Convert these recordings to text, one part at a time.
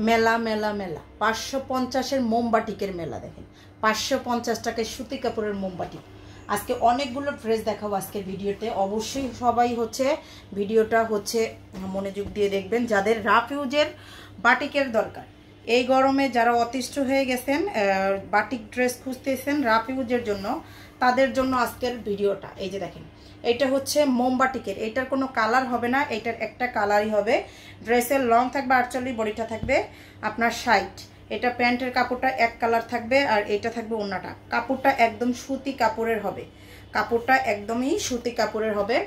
মেলা মেলা মেলা 550-এর মোমবাটিকের মেলা। দেখেন 550 টাকায় সুতি কাপড়ের মোমবাটিক। আজকে অনেকগুলো ড্রেস দেখাবো আজকের ভিডিওতে। অবশ্যই সবাই হচ্ছে ভিডিওটা হচ্ছে মনোযোগ দিয়ে দেখবেন। যাদের রাফ ইউজের বাটিকের দরকার, এই গরমে যারা অতিষ্ঠ হয়ে গেছেন, বাটিক ড্রেস খুঁজতেছেন রাফ ইউজের জন্য, তাদের জন্য আজকের ভিডিওটা। এই যে দেখেন, এটা হচ্ছে মোমবাটিকের। এটার কোনো কালার হবে না, এটার একটা কালারই হবে। ড্রেসের লং থাকবে 48, বডিটা থাকবে আপনার 60। এটা প্যান্টের কাপড়টা এক কালার থাকবে, আর এটা থাকবে ওড়নাটা। কাপড়টা একদম সুতি কাপড়ের হবে, কাপড়টা একদমই সুতি কাপড়ের হবে।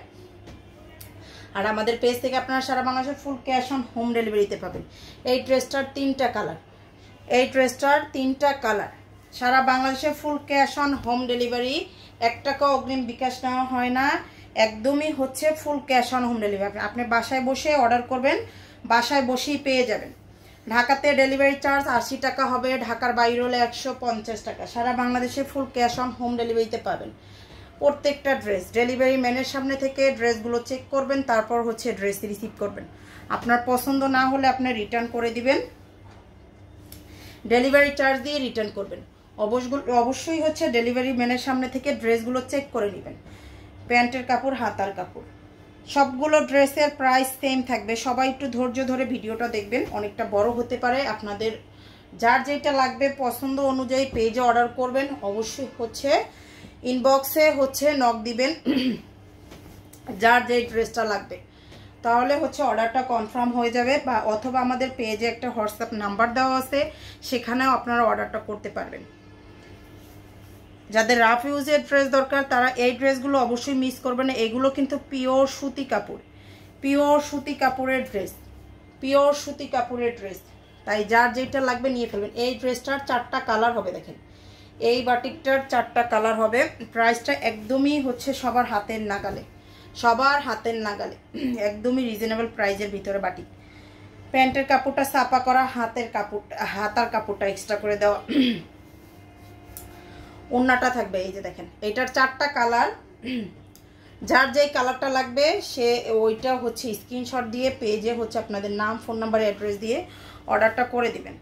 আর আমাদের পেজ থেকে আপনারা সারা বাংলাদেশে ফুল ক্যাশ অন হোম ডেলিভারিতে পাবেন। এই ড্রেসটার 3টা কালার, এই ড্রেসটার 3টা কালার। সারা বাংলাদেশে full cash on home delivery, 1 টাকা অগ্রিম বিকাশ নেওয়া হয় না, একদমই হচ্ছে full cash on home delivery. আপনি বাসায় বসে অর্ডার করবেন, বাসায় বসেই পেয়ে যাবেন। ঢাকাতে ডেলিভারি চার্জ 80 টাকা হবে, ঢাকার বাইরে হলে 150 টাকা। সারা বাংলাদেশে ফুল ক্যাশ অন হোম ডেলিভারিতে পাবেন। প্রত্যেকটা ড্রেস ডেলিভারি ম্যানের সামনে থেকে ড্রেসগুলো চেক করবেন, তারপর হচ্ছে ড্রেস রিসিভ করবেন। আপনার পছন্দ না হলে আপনি রিটার্ন করে দিবেন, ডেলিভারি চার্জ দিয়ে রিটার্ন করবেন। অবশ্যই হচ্ছে ডেলিভারি ম্যানের সামনে থেকে ড্রেসগুলো চেক করে নেবেন। প্যান্টের কাপড়, হাতার কাপড়, সবগুলো ড্রেসের প্রাইস সেম থাকবে। সবাই একটু ধৈর্য ধরে ভিডিওটা দেখবেন, অনেকটা বড় হতে পারে। আপনাদের যার যেটা লাগবে পছন্দ অনুযায়ী পেজে অর্ডার করবেন। অবশ্যই হচ্ছে ইনবক্সে হচ্ছে নক দিবেন যার যেই ড্রেসটা লাগবে, তাহলে হচ্ছে অর্ডারটা কনফার্ম হয়ে যাবে। বা অথবা আমাদের পেজে একটা হোয়াটসঅ্যাপ নাম্বার দেওয়া আছে, সেখানেও আপনারা অর্ডারটা করতে পারবেন। যাদের রাফ ইউজের ড্রেস দরকার তারা এই ড্রেসগুলো অবশ্যই মিস করবেন না। এগুলো কিন্তু পিওর সুতি কাপড়, পিওর সুতি কাপড়ের ড্রেস, পিওর সুতি কাপড়ের ড্রেস। তাই যার যেটা লাগবে নিয়ে ফেলবেন। এই ড্রেসটার 4টা কালার হবে। দেখেন এই বাটিকটার 4টা কালার হবে। প্রাইসটা একদমই হচ্ছে সবার হাতের নাগালে, সবার হাতের নাগালে, একদমই রিজনেবল প্রাইজের ভিতরে বাটিক। প্যান্টের কাপড়টা ছাপা করা, হাতের কাপড়, হাতার কাপড়টা এক্সট্রা করে দেওয়া। ওড়নাটা থাকবে এই যে দেখেন, এটার 4টা কালার। যার যেই কালারটা লাগবে সে ওইটা হচ্ছে স্ক্রিনশট দিয়ে পেজে হচ্ছে আপনাদের নাম, ফোন নাম্বার, অ্যাড্রেস দিয়ে অর্ডারটা করে দিবেন,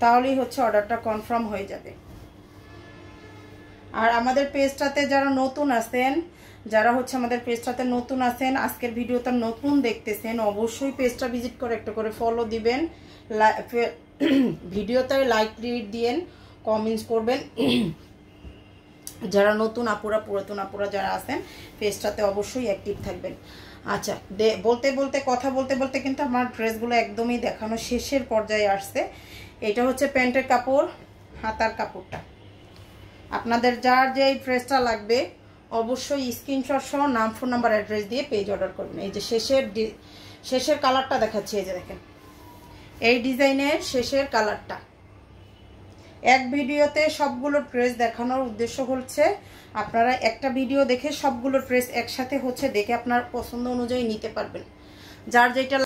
তাহলেই হচ্ছে অর্ডারটা কনফার্ম হয়ে যাবে। আর আমাদের পেজটাতে যারা নতুন আছেন, যারা হচ্ছে আমাদের পেজটাতে নতুন আছেন, আজকের ভিডিওটা নতুন দেখতেছেন, অবশ্যই পেজটা ভিজিট করে একটা করে ফলো দিবেন, ভিডিওতে লাইক দিয়েন, কমেন্টস করবেন। যারা নতুন আপুরা, পুরাতন আপুরা যারা আছেন পেজটাতে অবশ্যই অ্যাক্টিভ থাকবেন। আচ্ছা, বলতে বলতে কথা বলতে বলতে কিন্তু আমার ড্রেসগুলো একদমই দেখানো শেষের পর্যায়ে আসছে। এটা হচ্ছে প্যান্টের কাপড়, হাতার কাপড়টা। আপনাদের যার যে ড্রেসটা লাগবে অবশ্যই স্ক্রিনশট সহ নাম, ফোন নাম্বার, অ্যাড্রেস দিয়ে পেজ অর্ডার করবেন। এই যে শেষের কালারটা দেখাচ্ছি, এই যে দেখেন এই ডিজাইনের শেষের কালারটা। এক ভিডিওতে সবগুলো ড্রেস দেখানোর উদ্দেশ্য হচ্ছে আপনারা একটা ভিডিও দেখে সবগুলো ড্রেস একসাথে হচ্ছে দেখে আপনার পছন্দ অনুযায়ী নিতে পারবেন। যার যেটা